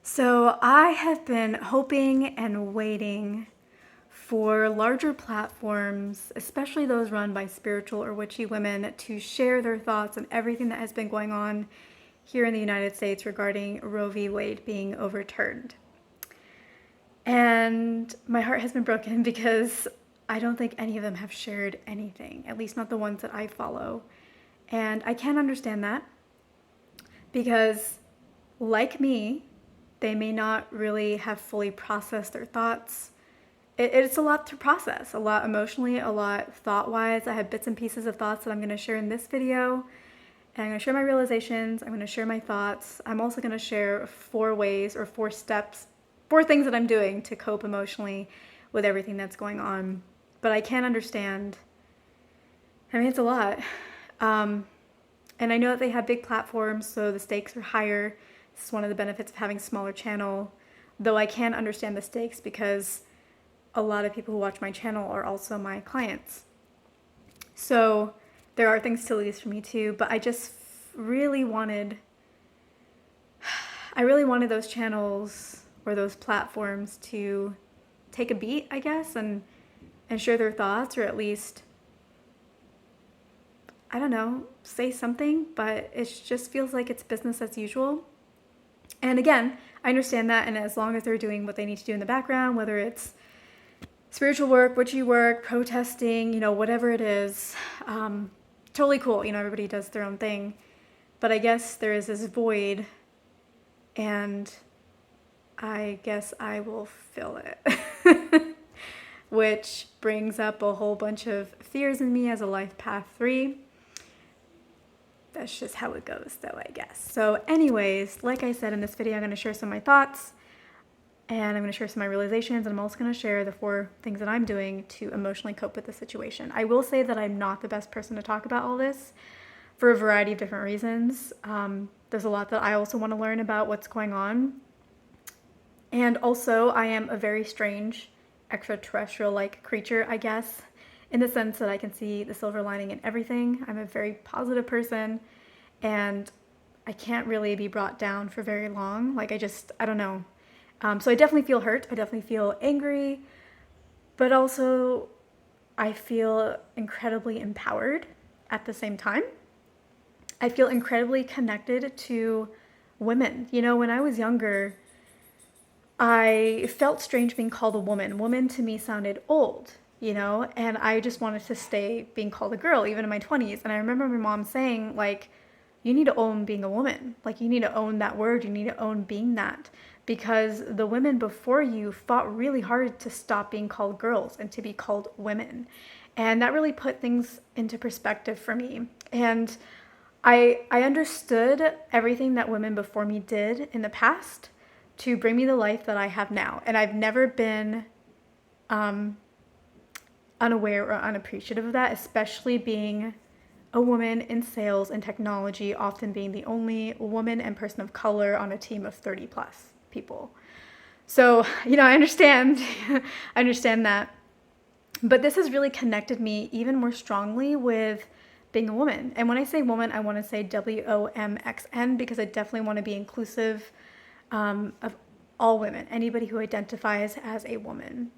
So I have been hoping and waiting for larger platforms, especially those run by spiritual or witchy women, to share their thoughts on everything that has been going on here in the United States regarding Roe v. Wade being overturned. And my heart has been broken because I don't think any of them have shared anything, at least not the ones that I follow. And I can't understand that because, like me, they may not really have fully processed their thoughts. It's a lot to process, a lot emotionally, a lot thought-wise. I have bits and pieces of thoughts that I'm going to share in this video. And I'm going to share my realizations. I'm going to share my thoughts. I'm also going to share 4 ways or 4 steps, 4 things that I'm doing to cope emotionally with everything that's going on. But I can't understand. I mean, it's a lot. And I know that they have big platforms, so the stakes are higher. This is one of the benefits of having a smaller channel, though I can understand the stakes because a lot of people who watch my channel are also my clients. So there are things to lose for me too, but I just really wanted those channels or those platforms to take a beat, I guess, and share their thoughts, or at least, I don't know, say something, but it just feels like it's business as usual. And again, I understand that, and as long as they're doing what they need to do in the background, whether it's spiritual work, witchy work, protesting, whatever it is, totally cool. Everybody does their own thing. But I guess there is this void, and I guess I will fill it. Which brings up a whole bunch of fears in me as a life path 3. That's just how it goes, though, I guess. So anyways, like I said in this video, I'm going to share some of my thoughts, and I'm going to share some of my realizations, and I'm also going to share the 4 things that I'm doing to emotionally cope with the situation. I will say that I'm not the best person to talk about all this for a variety of different reasons. There's a lot that I also want to learn about what's going on. And also, I am a very strange extraterrestrial-like creature, I guess, in the sense that I can see the silver lining in everything. I'm a very positive person, and I can't really be brought down for very long. I don't know. So I definitely feel hurt. I definitely feel angry, but also I feel incredibly empowered at the same time. I feel incredibly connected to women. When I was younger, I felt strange being called a woman. Woman to me sounded old, and I just wanted to stay being called a girl, even in my 20s. And I remember my mom saying, you need to own being a woman. You need to own that word. You need to own being that. Because the women before you fought really hard to stop being called girls and to be called women. And that really put things into perspective for me. And I understood everything that women before me did in the past to bring me the life that I have now. And I've never been unaware or unappreciative of that, especially being a woman in sales and technology, often being the only woman and person of color on a team of 30 plus people. So, I understand, I understand that. But this has really connected me even more strongly with being a woman. And when I say woman, I want to say womxn, because I definitely want to be inclusive of all women, anybody who identifies as a woman.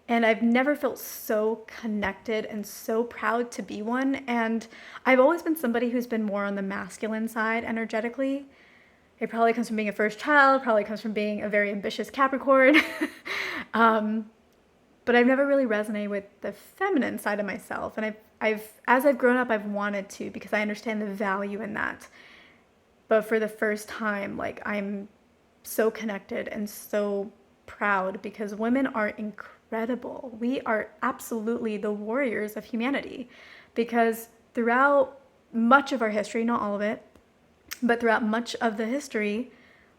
And I've never felt so connected and so proud to be one. And I've always been somebody who's been more on the masculine side energetically. It probably comes from being a first child, probably comes from being a very ambitious Capricorn. But I've never really resonated with the feminine side of myself. And as I've grown up, I've wanted to, because I understand the value in that. But for the first time, I'm so connected and so proud, because women are incredible. We are absolutely the warriors of humanity, because throughout much of our history, not all of it, but throughout much of the history,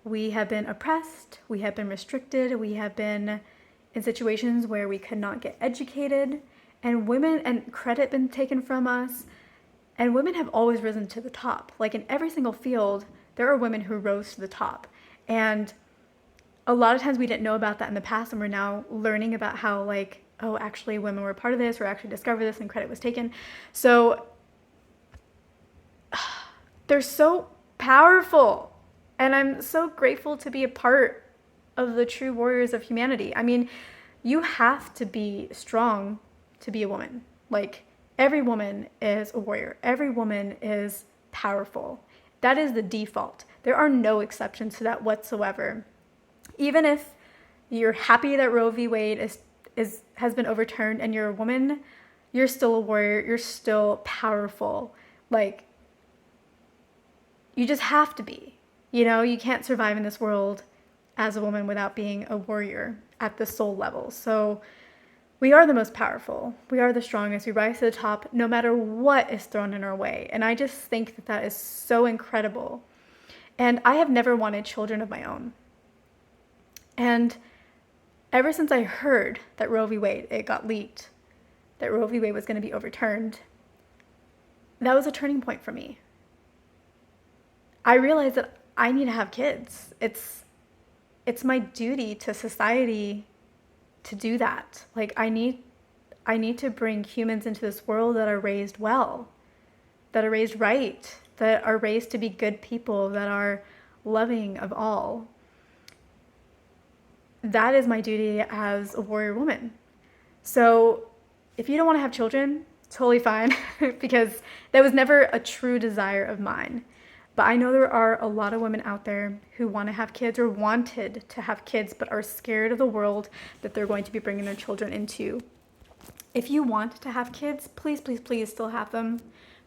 we have been oppressed, we have been restricted, we have been in situations where we could not get educated, and credit been taken from us, and women have always risen to the top. In every single field, there are women who rose to the top. And a lot of times we didn't know about that in the past, and we're now learning about how, actually women were part of this, or actually discovered this and credit was taken. So they're so powerful. And I'm so grateful to be a part of the true warriors of humanity. I mean, you have to be strong to be a woman. Like, every woman is a warrior. Every woman is powerful. That is the default. There are no exceptions to that whatsoever. Even if you're happy that Roe v. Wade has been overturned and you're a woman, you're still a warrior. You're still powerful. Like, you just have to be. You know, you can't survive in this world as a woman without being a warrior at the soul level. So we are the most powerful. We are the strongest. We rise to the top no matter what is thrown in our way. And I just think that that is so incredible. And I have never wanted children of my own. And ever since I heard that Roe v. Wade, it got leaked, that Roe v. Wade was going to be overturned, that was a turning point for me. I realized that I need to have kids. It's my duty to society to do that. Like, I need to bring humans into this world that are raised well, that are raised right, that are raised to be good people, that are loving of all. That is my duty as a warrior woman. So if you don't want to have children, totally fine, because that was never a true desire of mine. But I know there are a lot of women out there who want to have kids or wanted to have kids, but are scared of the world that they're going to be bringing their children into. If you want to have kids, please, please, please still have them.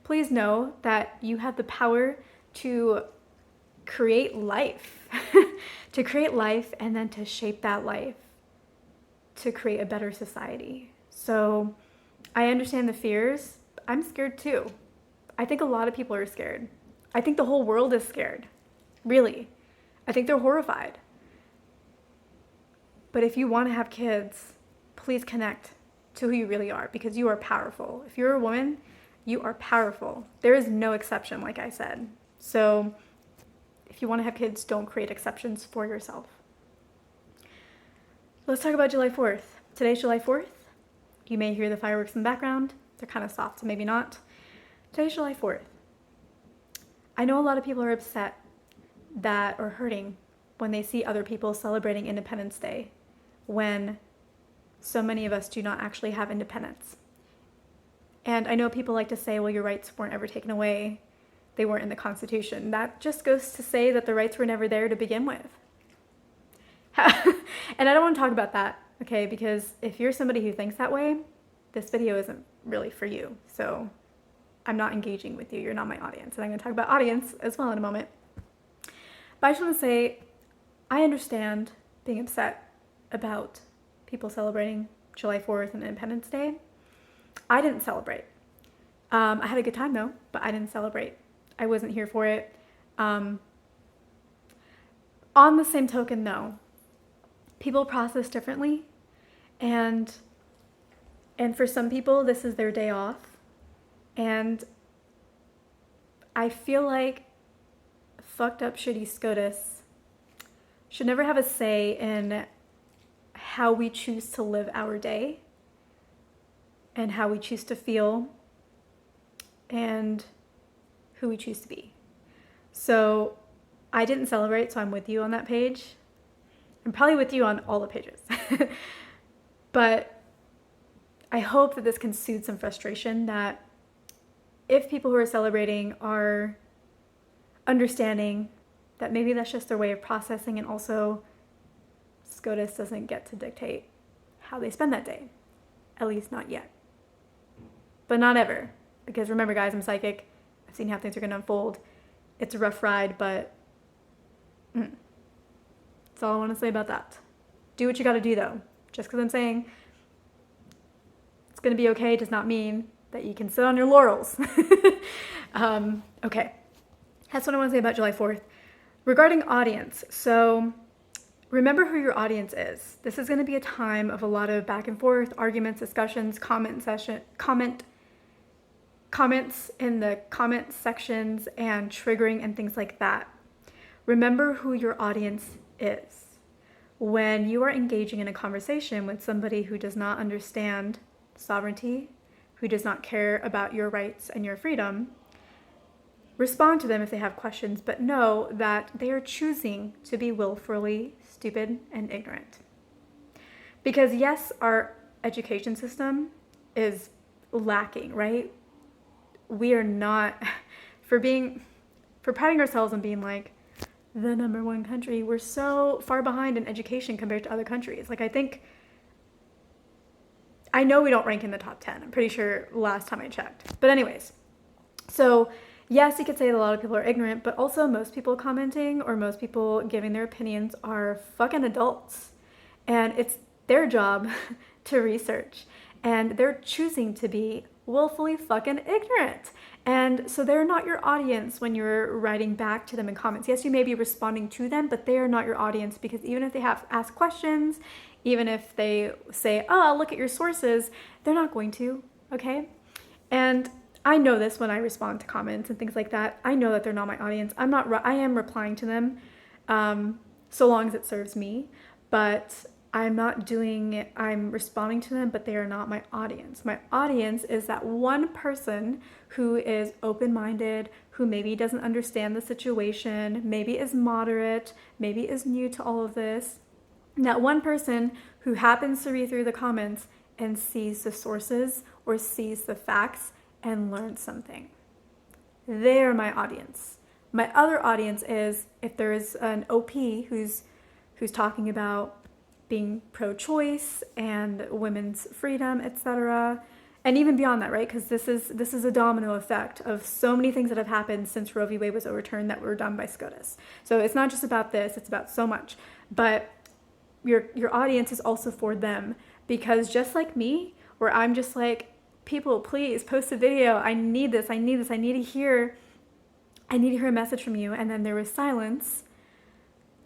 Please know that you have the power to create life, to create life and then to shape that life to create a better society. So I understand the fears. I'm scared too. I think a lot of people are scared. I think the whole world is scared. Really. I think they're horrified. But if you want to have kids, please connect to who you really are, because you are powerful. If you're a woman, you are powerful. There is no exception, like I said. So if you want to have kids, don't create exceptions for yourself. Let's talk about July 4th. Today's July 4th. You may hear the fireworks in the background. They're kind of soft, so maybe not. Today's July 4th. I know a lot of people are upset that or hurting when they see other people celebrating Independence Day, when so many of us do not actually have independence. And I know people like to say, well, your rights weren't ever taken away. They weren't in the Constitution. That just goes to say that the rights were never there to begin with. And I don't want to talk about that, okay? Because if you're somebody who thinks that way, this video isn't really for you. So I'm not engaging with you. You're not my audience. And I'm going to talk about audience as well in a moment. But I just want to say, I understand being upset about people celebrating July 4th and Independence Day. I didn't celebrate. I had a good time though, but I didn't celebrate. I wasn't here for it. On the same token though, people process differently, and for some people this is their day off, and I feel like fucked up shitty SCOTUS should never have a say in how we choose to live our day and how we choose to feel and who we choose to be. So I didn't celebrate, so I'm with you on that page. I'm probably with you on all the pages. But I hope that this can soothe some frustration, that if people who are celebrating are understanding that maybe that's just their way of processing, and also SCOTUS doesn't get to dictate how they spend that day. At least not yet. But not ever. Because remember guys, I'm psychic. I've seen how things are going to unfold. It's a rough ride, but that's all I want to say about that. Do what you got to do though. Just because I'm saying it's going to be okay does not mean that you can sit on your laurels. Okay. That's what I want to say about July 4th. Regarding audience, so remember who your audience is. This is going to be a time of a lot of back and forth, arguments, discussions, comments in the comment sections, and triggering and things like that. Remember who your audience is. When you are engaging in a conversation with somebody who does not understand sovereignty, who does not care about your rights and your freedom, respond to them if they have questions, but know that they are choosing to be willfully stupid and ignorant. Because yes, our education system is lacking, right? We are not, for patting ourselves and being like the number one country, we're so far behind in education compared to other countries. Like, I know we don't rank in the top 10. I'm pretty sure last time I checked. But anyways, so yes, you could say that a lot of people are ignorant, but also most people commenting or most people giving their opinions are fucking adults. And it's their job to research. And they're choosing to be willfully fucking ignorant. And so they're not your audience when you're writing back to them in comments. Yes, you may be responding to them, but they are not your audience, because even if they have asked questions, even if they say, oh, look at your sources, they're not going to, okay? And I know this when I respond to comments and things like that. I know that they're not my audience. I am replying to them, so long as it serves me, but I'm responding to them, but they are not my audience. My audience is that one person who is open-minded, who maybe doesn't understand the situation, maybe is moderate, maybe is new to all of this. That one person who happens to read through the comments and sees the sources or sees the facts and learns something. They're my audience. My other audience is if there is an OP who's talking about being pro-choice and women's freedom, etc. And even beyond that, right? Because this is a domino effect of so many things that have happened since Roe v. Wade was overturned that were done by SCOTUS. So it's not just about this, it's about so much. But your audience is also for them, because just like me, where I'm just like, people, please post a video. I need this. I need to hear a message from you. And then there was silence.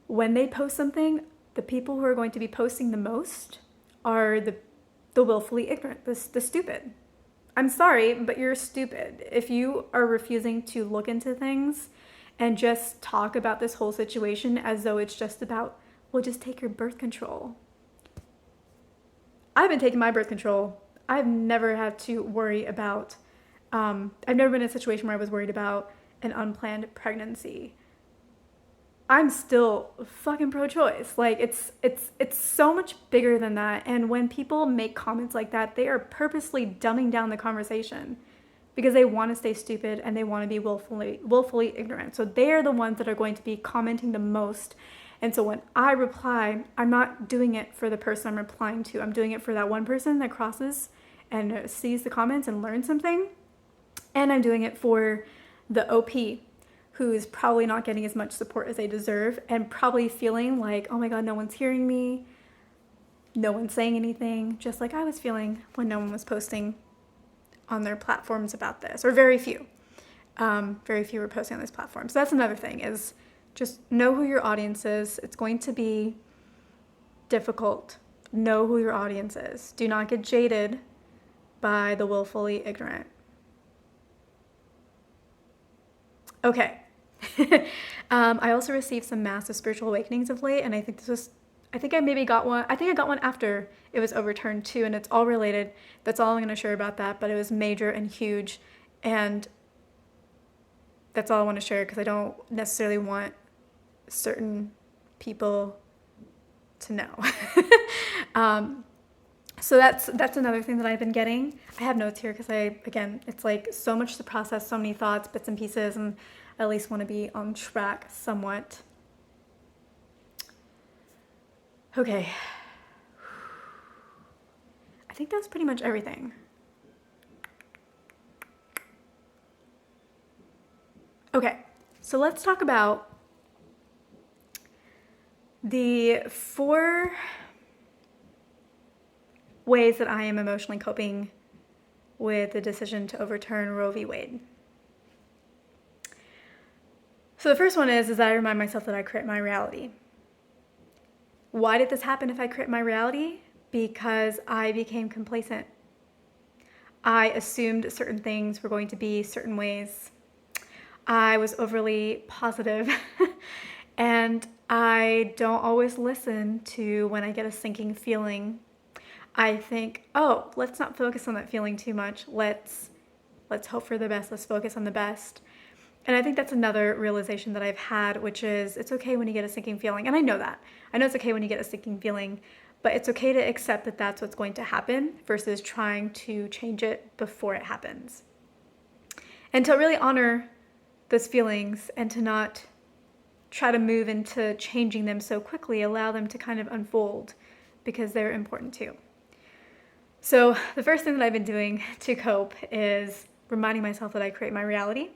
When they post something, the people who are going to be posting the most are the willfully ignorant, the stupid. I'm sorry, but you're stupid. If you are refusing to look into things and just talk about this whole situation as though it's just about, well, just take your birth control. I've been taking my birth control. I've never had to worry about, I've never been in a situation where I was worried about an unplanned pregnancy. I'm still fucking pro-choice. Like, it's so much bigger than that. And when people make comments like that, they are purposely dumbing down the conversation because they want to stay stupid and they want to be willfully ignorant. So they are the ones that are going to be commenting the most. And so when I reply, I'm not doing it for the person I'm replying to. I'm doing it for that one person that crosses and sees the comments and learns something. And I'm doing it for the OP, who's probably not getting as much support as they deserve and probably feeling like, oh my God, no one's hearing me. No one's saying anything, just like I was feeling when no one was posting on their platforms about this, or very few. Very few were posting on this platform. So that's another thing, is just know who your audience is. It's going to be difficult. Know who your audience is. Do not get jaded by the willfully ignorant. Okay. I also received some massive spiritual awakenings of late, and I think I got one after it was overturned too, and it's all related. That's all I'm going to share about that, but it was major and huge, and that's all I want to share because I don't necessarily want certain people to know. So that's another thing that I've been getting. I have notes here because it's like so much to process, so many thoughts, bits and pieces, and I at least want to be on track somewhat. Okay. I think that's pretty much everything. Okay, so let's talk about the 4 ways that I am emotionally coping with the decision to overturn Roe v. Wade. So the first one is that I remind myself that I create my reality. Why did this happen if I create my reality? Because I became complacent. I assumed certain things were going to be certain ways. I was overly positive and I don't always listen to when I get a sinking feeling. I think, oh, let's not focus on that feeling too much. Let's hope for the best. Let's focus on the best. And I think that's another realization that I've had, which is it's okay when you get a sinking feeling. And I know that. I know it's okay when you get a sinking feeling, but it's okay to accept that that's what's going to happen versus trying to change it before it happens. And to really honor those feelings and to not try to move into changing them so quickly, allow them to kind of unfold because they're important too. So the first thing that I've been doing to cope is reminding myself that I create my reality.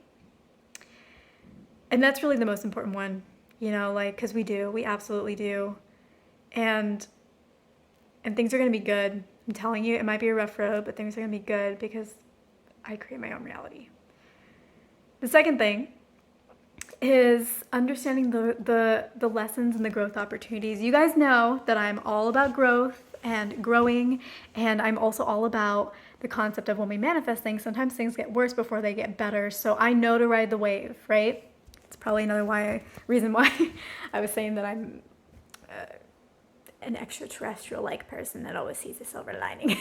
And that's really the most important one, you know, like, because we absolutely do. And things are going to be good. I'm telling you, it might be a rough road, but things are going to be good because I create my own reality. The second thing is understanding the lessons and the growth opportunities. You guys know that I'm all about growth and growing, and I'm also all about the concept of when we manifest things, sometimes things get worse before they get better. So I know to ride the wave, right? It's probably another reason why I was saying that I'm an extraterrestrial-like person that always sees a silver lining.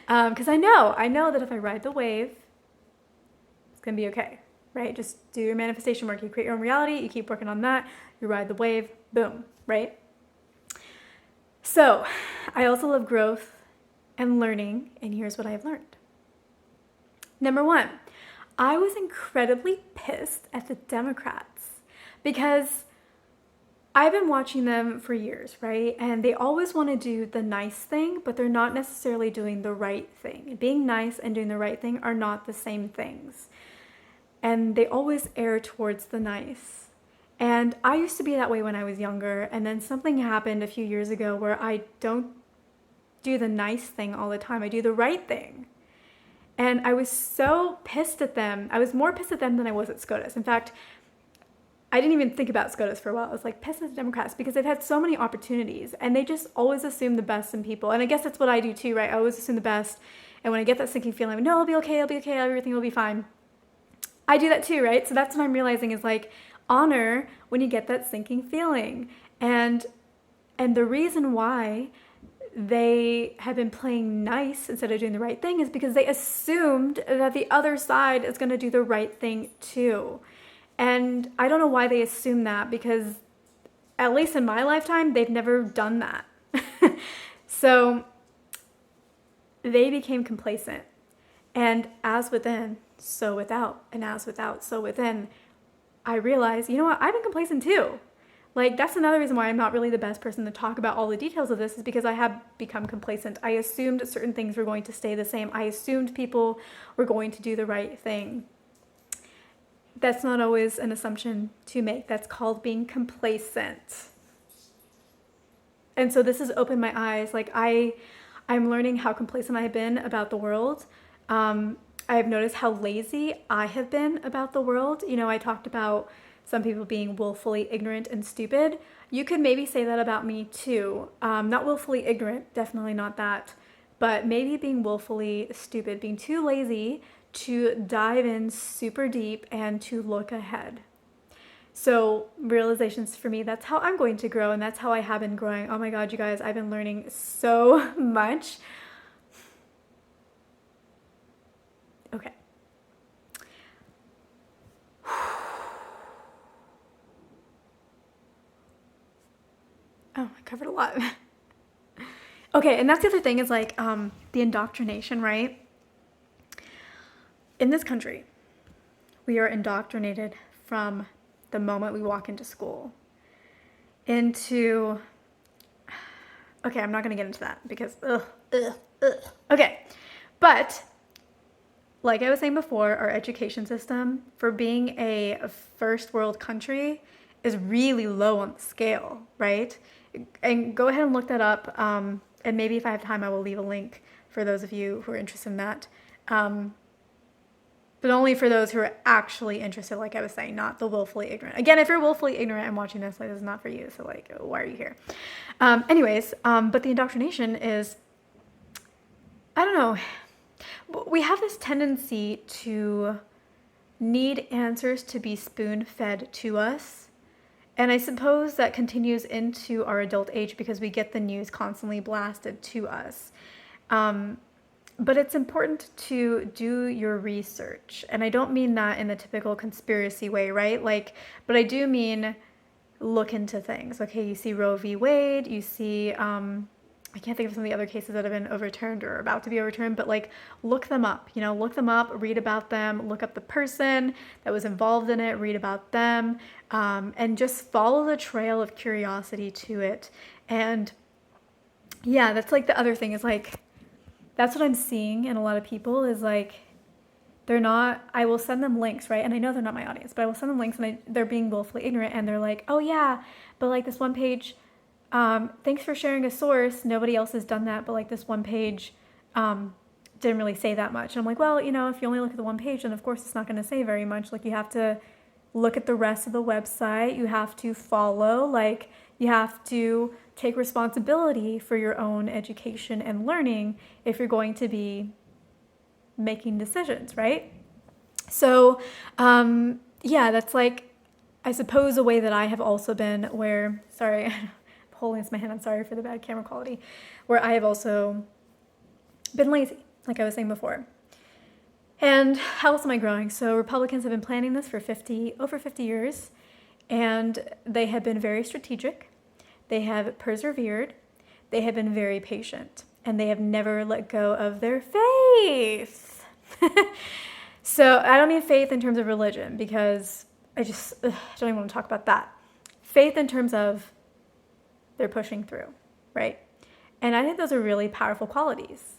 Because I know that if I ride the wave, it's gonna be okay, right? Just do your manifestation work. You create your own reality, you keep working on that, you ride the wave, boom, right? So I also love growth and learning, and here's what I've learned. Number one, I was incredibly pissed at the Democrats because I've been watching them for years, right? And they always want to do the nice thing, but they're not necessarily doing the right thing. Being nice and doing the right thing are not the same things. And they always err towards the nice. And I used to be that way when I was younger, and then something happened a few years ago where I don't do the nice thing all the time. I do the right thing. And I was so pissed at them. I was more pissed at them than I was at SCOTUS. In fact, I didn't even think about SCOTUS for a while. I was like pissed at the Democrats because they've had so many opportunities and they just always assume the best in people. And I guess that's what I do too, right? I always assume the best. And when I get that sinking feeling, no, I'll be okay, everything will be fine. I do that too, right? So that's what I'm realizing is like honor when you get that sinking feeling. And the reason why they have been playing nice instead of doing the right thing is because they assumed that the other side is going to do the right thing too. And I don't know why they assume that, because at least in my lifetime, they've never done that. So they became complacent. And as within, so without. And as without, so within. I realized, you know what? I've been complacent too. Like, that's another reason why I'm not really the best person to talk about all the details of this, is because I have become complacent. I assumed certain things were going to stay the same. I assumed people were going to do the right thing. That's not always an assumption to make. That's called being complacent. And so this has opened my eyes. Like, I'm learning how complacent I've been about the world. I've noticed how lazy I have been about the world. You know, I talked about some people being willfully ignorant and stupid. You could maybe say that about me too. Not willfully ignorant, definitely not that, but maybe being willfully stupid, being too lazy to dive in super deep and to look ahead. So realizations for me, that's how I'm going to grow, and that's how I have been growing. Oh my God, you guys, I've been learning so much. Okay. Oh, I covered a lot. Okay, and that's the other thing is like the indoctrination, right? In this country, we are indoctrinated from the moment we walk into school into, okay, I'm not going to get into that because, Okay, but like I was saying before, our education system for being a first world country is really low on the scale, right? And go ahead and look that up. And maybe if I have time, I will leave a link for those of you who are interested in that. But only for those who are actually interested, like I was saying, not the willfully ignorant. Again, if you're willfully ignorant and watching this, like, this is not for you. So like, why are you here? But the indoctrination is, I don't know. We have this tendency to need answers to be spoon-fed to us. And I suppose that continues into our adult age because we get the news constantly blasted to us. But it's important to do your research. And I don't mean that in the typical conspiracy way, right? Like, but I do mean look into things. Okay, you see Roe v. Wade, you see, I can't think of some of the other cases that have been overturned or about to be overturned, but like look them up, look them up, read about them, look up the person that was involved in it, read about them, and just follow the trail of curiosity to it. And yeah, that's like the other thing is like, that's what I'm seeing in a lot of people is like, they're not, I will send them links, right? And I know they're not my audience, but I will send them links and they're being willfully ignorant and they're like, oh yeah, but like this one page, thanks for sharing a source. Nobody else has done that, but like this one page didn't really say that much. And I'm like, well, if you only look at the one page, then of course it's not going to say very much. Like you have to look at the rest of the website. You have to follow, like you have to take responsibility for your own education and learning if you're going to be making decisions, right? So, yeah, that's like, I suppose a way that I have also been where, sorry, I'm holding this in my hand, I'm sorry for the bad camera quality, where I have also been lazy, like I was saying before. And how else am I growing? So Republicans have been planning this for over 50 years, and they have been very strategic. They have persevered. They have been very patient, and they have never let go of their faith. So I don't mean faith in terms of religion because I just don't even want to talk about that. Faith in terms of they're pushing through, right? And I think those are really powerful qualities.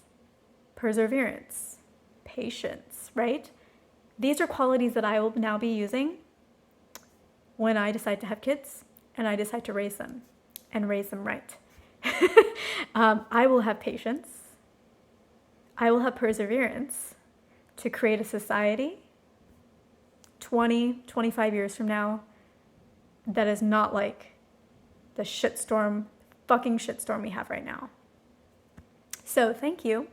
Perseverance, patience, right? These are qualities that I will now be using when I decide to have kids and I decide to raise them and raise them right. I will have patience. I will have perseverance to create a society 20, 25 years from now that is not like the fucking shitstorm we have right now. So thank you.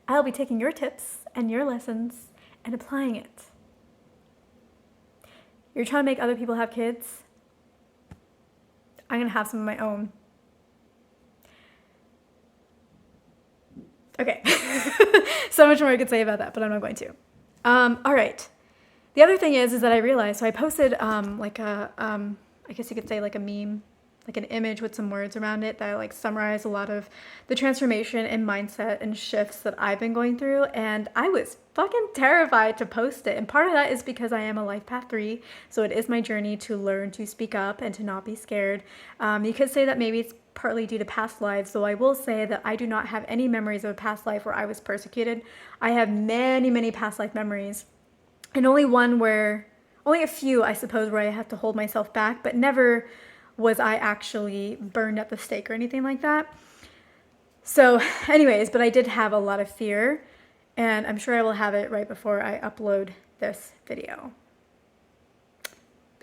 I'll be taking your tips and your lessons and applying it. You're trying to make other people have kids? I'm going to have some of my own. Okay. So much more I could say about that, but I'm not going to. All right. The other thing is that I realized, so I posted I guess you could say like a meme, like an image with some words around it that like summarize a lot of the transformation and mindset and shifts that I've been going through. And I was fucking terrified to post it. And part of that is because I am a life path 3. So it is my journey to learn to speak up and to not be scared. You could say that maybe it's partly due to past lives, though I will say that I do not have any memories of a past life where I was persecuted. I have many, many past life memories. And only a few, I suppose, where I have to hold myself back, but never was I actually burned at the stake or anything like that. So anyways, but I did have a lot of fear, and I'm sure I will have it right before I upload this video.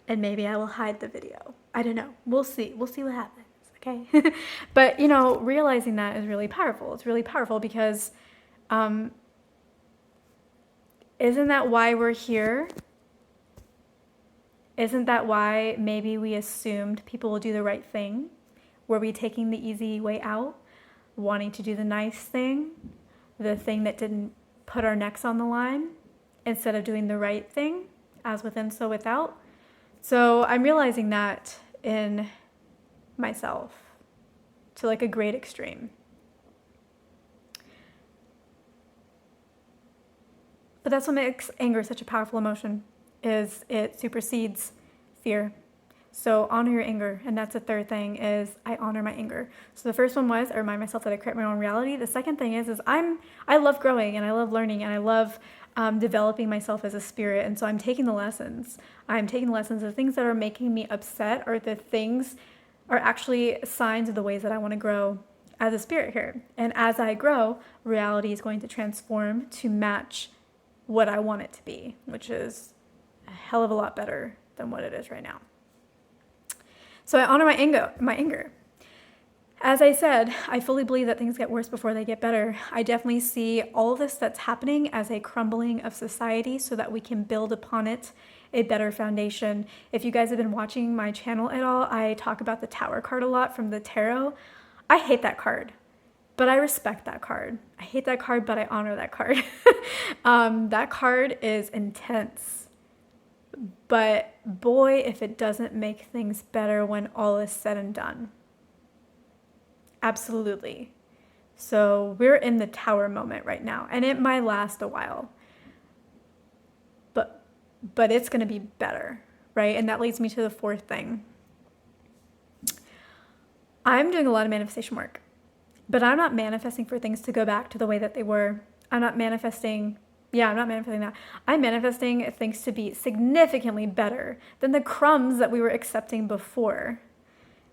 And maybe I will hide the video. I don't know. We'll see. We'll see what happens, okay? But, realizing that is really powerful. It's really powerful because isn't that why we're here? Isn't that why maybe we assumed people will do the right thing? Were we taking the easy way out, wanting to do the nice thing, the thing that didn't put our necks on the line, instead of doing the right thing, as within, so without? So I'm realizing that in myself to like a great extreme. But that's what makes anger such a powerful emotion, is it supersedes fear. So honor your anger. And that's the third thing, is I honor my anger. So the first one was I remind myself that I create my own reality. The second thing is I love growing and I love learning and I love developing myself as a spirit. And so I'm taking the lessons. The things that are making me upset are actually signs of the ways that I want to grow as a spirit here. And as I grow, reality is going to transform to match what I want it to be, which is a hell of a lot better than what it is right now. So I honor my anger. As I said, I fully believe that things get worse before they get better. I definitely see all of this that's happening as a crumbling of society so that we can build upon it a better foundation. If you guys have been watching my channel at all, I talk about the Tower card a lot from the tarot. I hate that card. But I respect that card. I hate that card, but I honor that card. That card is intense. But boy, if it doesn't make things better when all is said and done. Absolutely. So we're in the tower moment right now, and it might last a while. But it's going to be better, right? And that leads me to the fourth thing. I'm doing a lot of manifestation work, but I'm not manifesting for things to go back to the way that they were. I'm not manifesting that. I'm manifesting things to be significantly better than the crumbs that we were accepting before.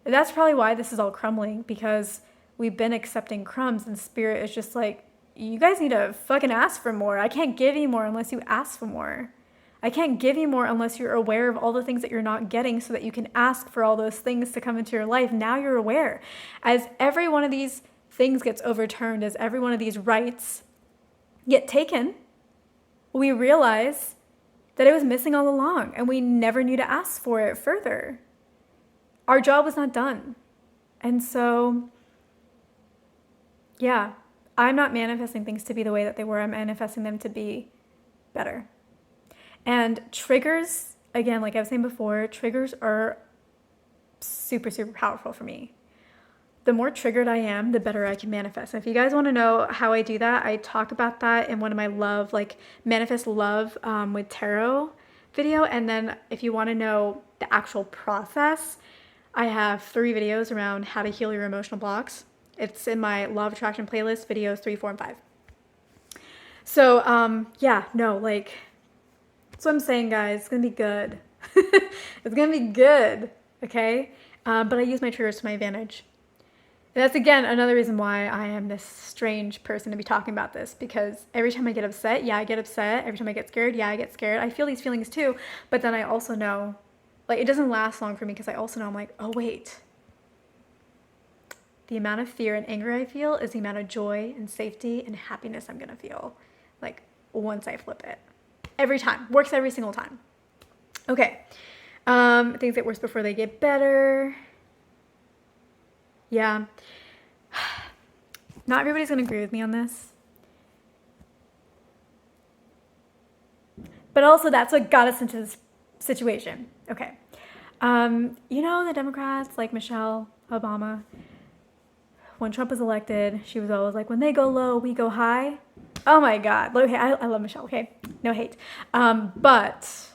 That's probably why this is all crumbling, because we've been accepting crumbs, and spirit is just like, you guys need to fucking ask for more. I can't give you more unless you ask for more. I can't give you more unless you're aware of all the things that you're not getting, so that you can ask for all those things to come into your life. Now you're aware. As every one of these things gets overturned, as every one of these rights get taken, we realize that it was missing all along, and we never knew to ask for it further. Our job was not done. And so, yeah, I'm not manifesting things to be the way that they were. I'm manifesting them to be better. And triggers, again, like I was saying before, triggers are super, super powerful for me. The more triggered I am, the better I can manifest. And if you guys want to know how I do that, I talk about that in one of my manifest love with tarot video. And then if you want to know the actual process, I have 3 videos around how to heal your emotional blocks. It's in my Law of Attraction playlist, videos 3, 4, and 5. So, that's what I'm saying, guys. It's going to be good. It's going to be good, okay? But I use my triggers to my advantage. And that's, again, another reason why I am this strange person to be talking about this, because every time I get upset, I get upset. Every time I get scared, I get scared. I feel these feelings too, but then I also know, it doesn't last long for me, because I also know, I'm like, oh, wait. The amount of fear and anger I feel is the amount of joy and safety and happiness I'm going to feel, once I flip it. Every time. Works every single time. Okay. Things get worse before they get better. Yeah. Not everybody's going to agree with me on this. But also, that's what got us into this situation. Okay. The Democrats, like Michelle Obama, when Trump was elected, she was always like, when they go low, we go high. Oh my God. Okay, I love Michelle, okay? No hate. But,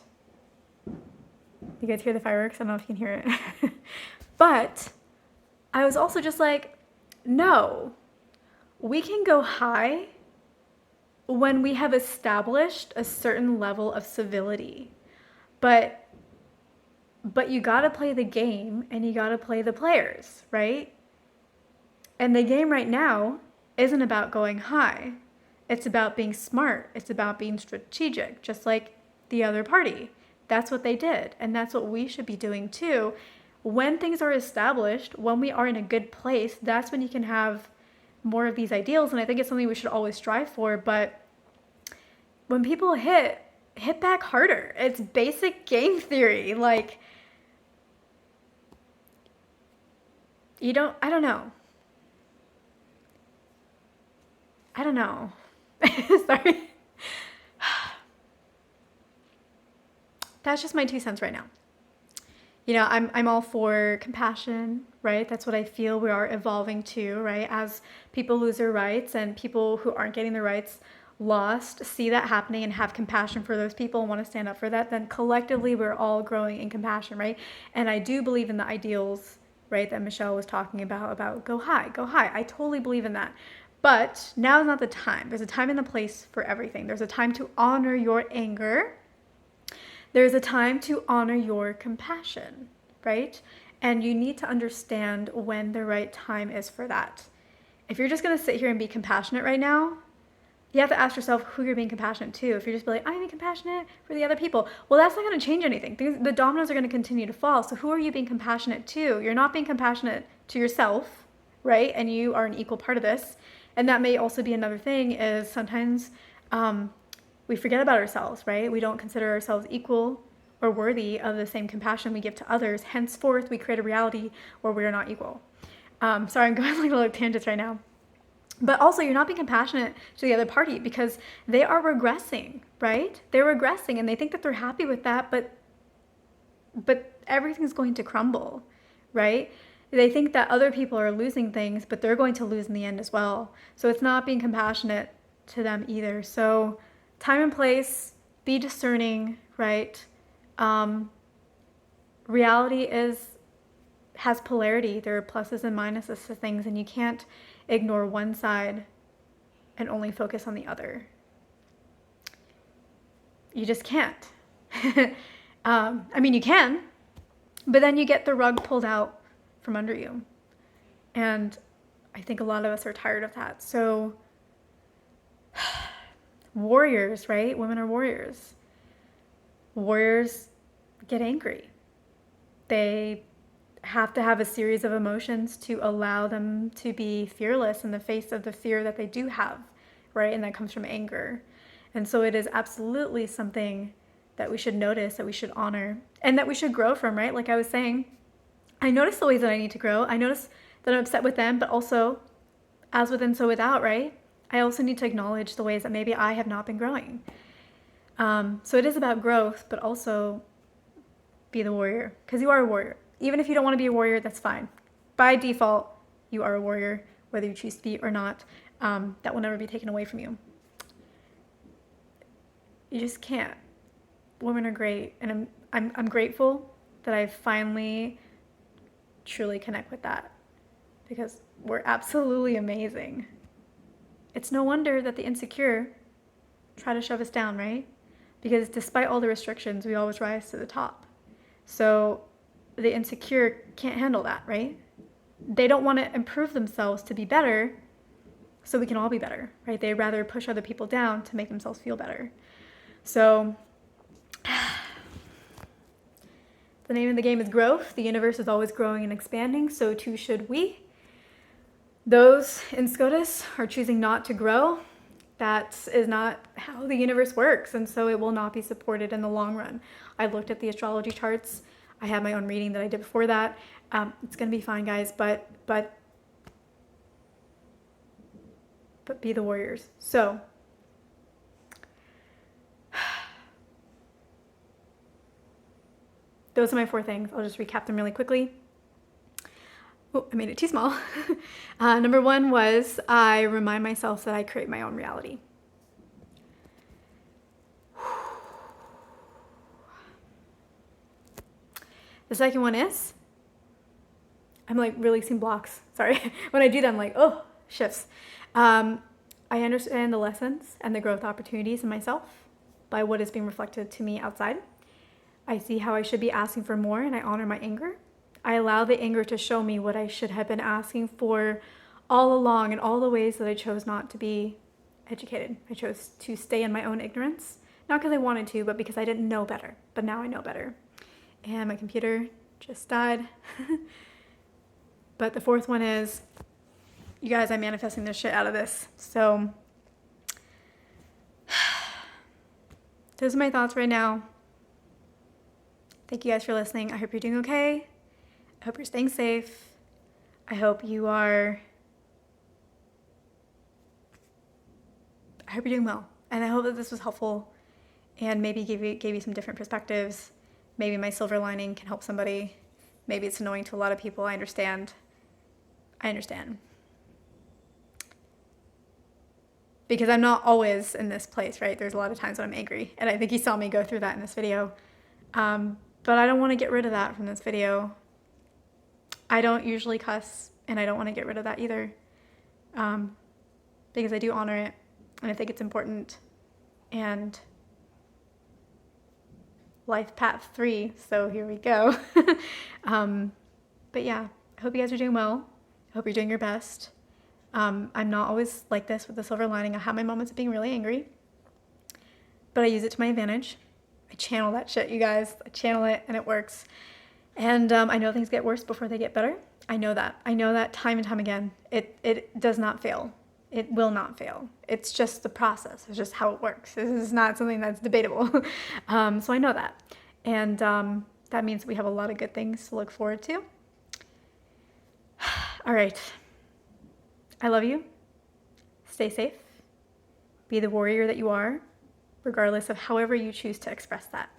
you guys hear the fireworks? I don't know if you can hear it. But, I was also just like, no, we can go high when we have established a certain level of civility. But you gotta play the game, and you gotta play the players, right? And the game right now isn't about going high. It's about being smart. It's about being strategic, just like the other party. That's what they did. And that's what we should be doing too. When things are established, when we are in a good place, that's when you can have more of these ideals. And I think it's something we should always strive for. But when people hit back harder. It's basic game theory. I don't know. Sorry. That's just my 2 cents right now. I'm all for compassion, right? That's what I feel we are evolving to, right? As people lose their rights and people who aren't getting their rights lost see that happening and have compassion for those people and want to stand up for that, then collectively we're all growing in compassion, right? And I do believe in the ideals, right, that Michelle was talking about go high. I totally believe in that. But now is not the time. There's a time and a place for everything. There's a time to honor your anger. There's a time to honor your compassion, right? And you need to understand when the right time is for that. If you're just going to sit here and be compassionate right now, you have to ask yourself who you're being compassionate to. If you're just like, I'm being compassionate for the other people, well, that's not going to change anything. The dominoes are going to continue to fall. So who are you being compassionate to? You're not being compassionate to yourself, right? And you are an equal part of this. And that may also be another thing is sometimes we forget about ourselves, right? We don't consider ourselves equal or worthy of the same compassion we give to others. Henceforth, we create a reality where we are not equal. Sorry, I'm going like little tangents right now. But also, you're not being compassionate to the other party because they are regressing, right? They're regressing and they think that they're happy with that, but everything's going to crumble, right? They think that other people are losing things, but they're going to lose in the end as well. So it's not being compassionate to them either. So time and place, be discerning, right? Reality has polarity. There are pluses and minuses to things, and you can't ignore one side and only focus on the other. You just can't. I mean, you can, but then you get the rug pulled out from under you. And I think a lot of us are tired of that. So warriors, right? Women are warriors. Warriors get angry. They have to have a series of emotions to allow them to be fearless in the face of the fear that they do have, right? And that comes from anger. And so it is absolutely something that we should notice, that we should honor, and that we should grow from, right? Like I was saying, I notice the ways that I need to grow. I notice that I'm upset with them, but also as within, so without, right? I also need to acknowledge the ways that maybe I have not been growing. So it is about growth, but also be the warrior, because you are a warrior. Even if you don't want to be a warrior, that's fine. By default, you are a warrior, whether you choose to be or not. That will never be taken away from you. You just can't. Women are great, and I'm grateful that I finally truly connect with that, because we're absolutely amazing. It's no wonder that the insecure try to shove us down, right? Because despite all the restrictions, we always rise to the top. So the insecure can't handle that, right? They don't want to improve themselves to be better so we can all be better, right? They rather push other people down to make themselves feel better. So the name of the game is growth. The universe is always growing and expanding, so too should we. Those in SCOTUS are choosing not to grow. That is not how the universe works, and so it will not be supported in the long run. I looked at the astrology charts. I had my own reading that I did before that. It's gonna be fine, guys, but be the warriors. So those are my 4 things. I'll just recap them really quickly. Oh, I made it too small. Number 1 was I remind myself that I create my own reality. The second one is I'm like releasing blocks. Sorry. When I do that, I'm like, oh, shifts. I understand the lessons and the growth opportunities in myself by what is being reflected to me outside. I see how I should be asking for more, and I honor my anger. I allow the anger to show me what I should have been asking for all along, and all the ways that I chose not to be educated. I chose to stay in my own ignorance, not because I wanted to, but because I didn't know better. But now I know better. And my computer just died. But the 4th one is, you guys, I'm manifesting the shit out of this. So those are my thoughts right now. Thank you guys for listening. I hope you're doing okay. I hope you're staying safe. I hope you're doing well. And I hope that this was helpful and maybe gave you some different perspectives. Maybe my silver lining can help somebody. Maybe it's annoying to a lot of people. I understand. Because I'm not always in this place, right? There's a lot of times when I'm angry. And I think you saw me go through that in this video. But I don't want to get rid of that from this video. I don't usually cuss, and I don't want to get rid of that either. Because I do honor it, and I think it's important. And life path 3, so here we go. But yeah, I hope you guys are doing well. I hope you're doing your best. I'm not always like this with the silver lining. I have my moments of being really angry, but I use it to my advantage. I channel that shit, you guys. I channel it, and it works. And I know things get worse before they get better. I know that. I know that time and time again. It does not fail. It will not fail. It's just the process. It's just how it works. This is not something that's debatable. So I know that. And that means we have a lot of good things to look forward to. All right. I love you. stay safe, be the warrior that you are, regardless of however you choose to express that.